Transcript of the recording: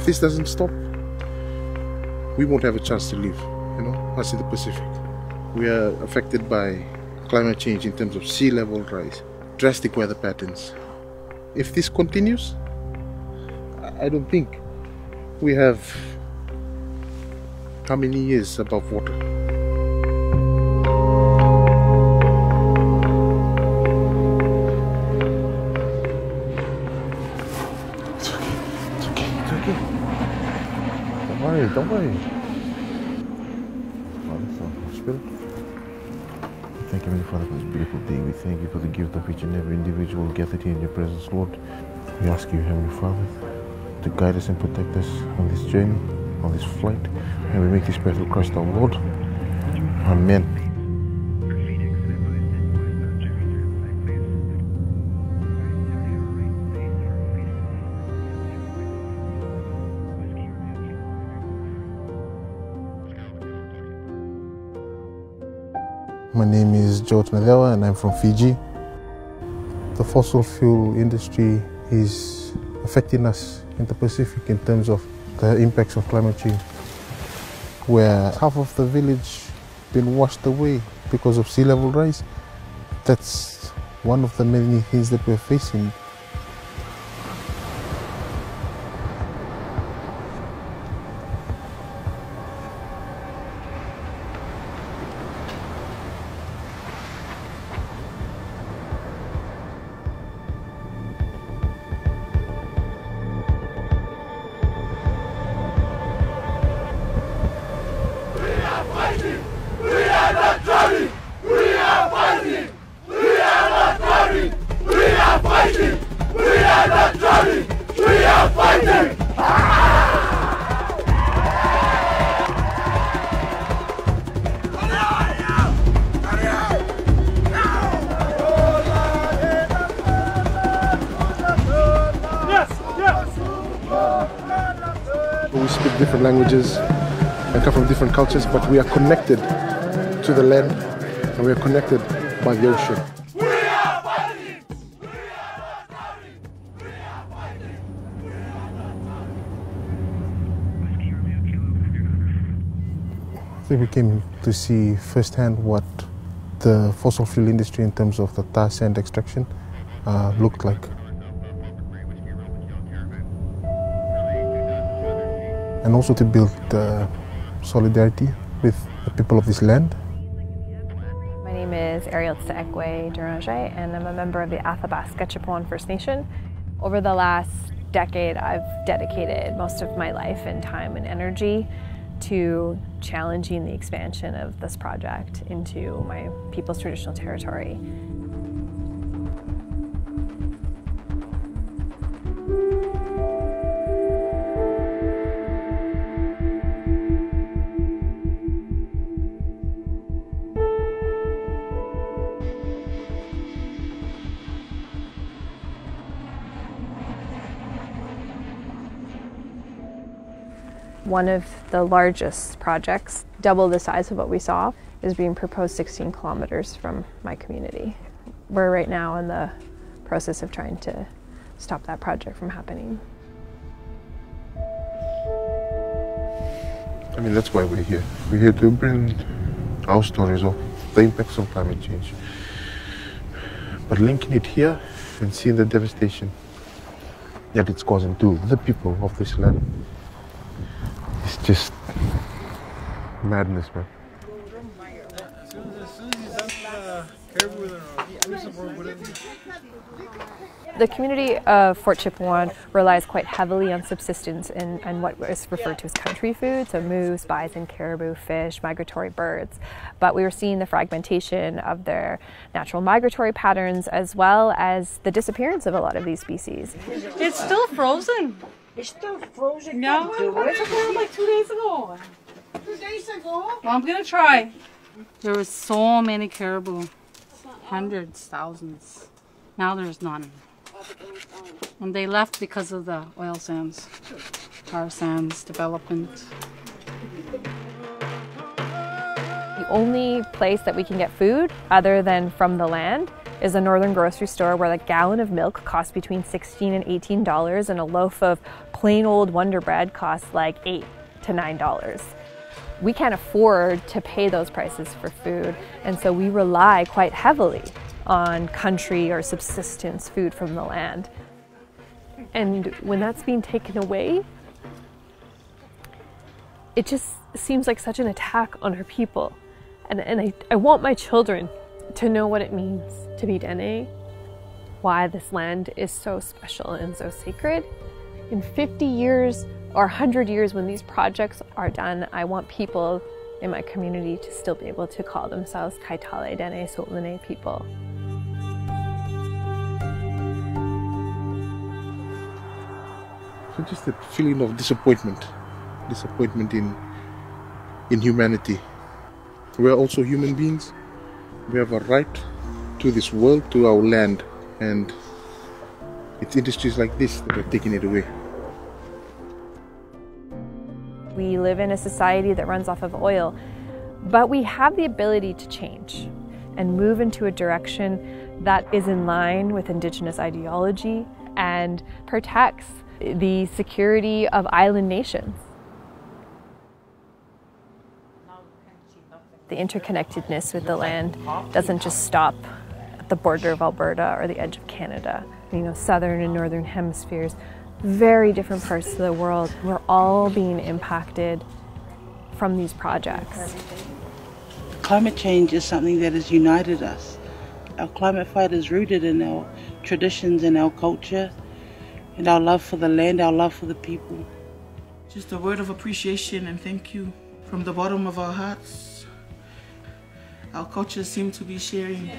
If this doesn't stop, we won't have a chance to live, us in the Pacific. We are affected by climate change in terms of sea level rise, drastic weather patterns. If this continues, I don't think we have how many years above water. Don't worry. Father, Son, Holy Spirit. Thank you, Heavenly Father, for this beautiful day. We thank you for the gift of each and every individual gathered here in your presence, Lord. We ask you, Heavenly Father, to guide us and protect us on this journey, on this flight, and we make this prayer through Christ our Lord. Amen. My name is George Nalewa and I'm from Fiji. The fossil fuel industry is affecting us in the Pacific in terms of the impacts of climate change, where half of the village been washed away because of sea level rise. That's one of the many things that we're facing. We speak different languages and come from different cultures, but we are connected to the land and we are connected by the ocean. I think we came to see firsthand what the fossil fuel industry in terms of the tar sand extraction looked like. And also to build solidarity with the people of this land. My name is Ariel Tsaekwe Duranje, and I'm a member of the Athabasca Chipewyan First Nation. Over the last decade, I've dedicated most of my life and time and energy to challenging the expansion of this project into my people's traditional territory. One of the largest projects, double the size of what we saw, is being proposed 16 kilometers from my community. We're right now in the process of trying to stop that project from happening. I mean, that's why we're here. We're here to bring our stories of the impacts of climate change. But linking it here and seeing the devastation that it's causing to the people of this land, it's just madness, man. The community of Fort Chipewyan relies quite heavily on subsistence and what is referred to as country food, so moose, bison, caribou, fish, migratory birds. But we were seeing the fragmentation of their natural migratory patterns as well as the disappearance of a lot of these species. It's still frozen. It's still frozen. No, I took it like 2 days ago. 2 days ago? Well, I'm gonna try. There was so many caribou, hundreds, thousands. Now there's none. And they left because of the oil sands, tar sands development. The only place that we can get food other than from the land is a northern grocery store where a gallon of milk costs between $16 and $18 and a loaf of plain old Wonder Bread costs like $8 to $9. We can't afford to pay those prices for food, and so we rely quite heavily on country or subsistence food from the land. And when that's being taken away, it just seems like such an attack on our people. And I want my children to know what it means to be Dene, why this land is so special and so sacred. In 50 years or 100 years when these projects are done, I want people in my community to still be able to call themselves Kaitale Dene Solene people. So just a feeling of disappointment in humanity. We are also human beings. We have a right to this world, to our land, and it's industries like this that are taking it away. We live in a society that runs off of oil, but we have the ability to change and move into a direction that is in line with Indigenous ideology and protects the security of island nations. The interconnectedness with the land doesn't just stop at the border of Alberta or the edge of Canada. You know, southern and northern hemispheres, very different parts of the world. We're all being impacted from these projects. Climate change is something that has united us. Our climate fight is rooted in our traditions and our culture, and our love for the land, our love for the people. Just a word of appreciation and thank you from the bottom of our hearts. Our cultures seem to be sharing.